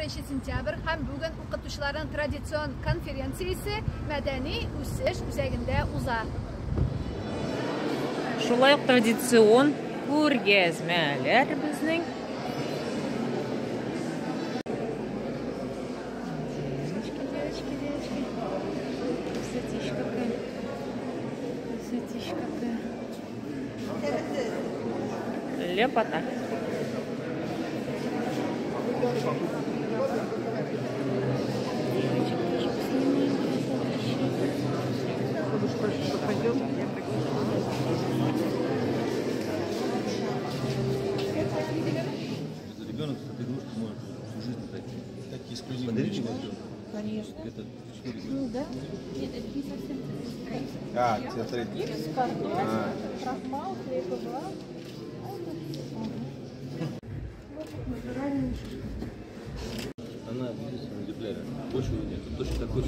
sentyabr һәм бүген укытучыларның традицион конференциясе мәдәни үсеш үзәгендә уза. Шулай ук традицион күргәзмәләр безнең. Лепота. Ребенок с этой игрушкой может всю жизнь такие эксклюзивные. Конечно. Это 4 года. Ну да. Нет, это не совсем. Смотрите. С картон, крахмал, хлеб-бла. Она, видите, удивляет. Больше нет. Точно такой же.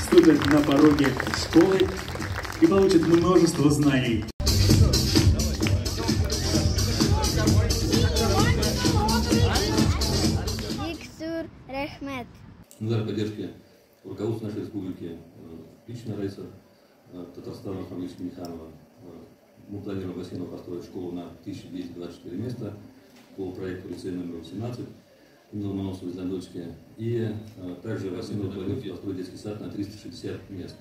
Студент на пороге школы и получит множество знаний. Виктор Рахмет. Удар поддержки руководства нашей республики, лично Раиса Татарстана Хамильевича Михайлова. Мы планируем в Асино построить школу на 1224 места по проекту лицея номер 18 имени Ломоносова из Ландочки. И также в Асино планируем построить детский сад на 360 мест.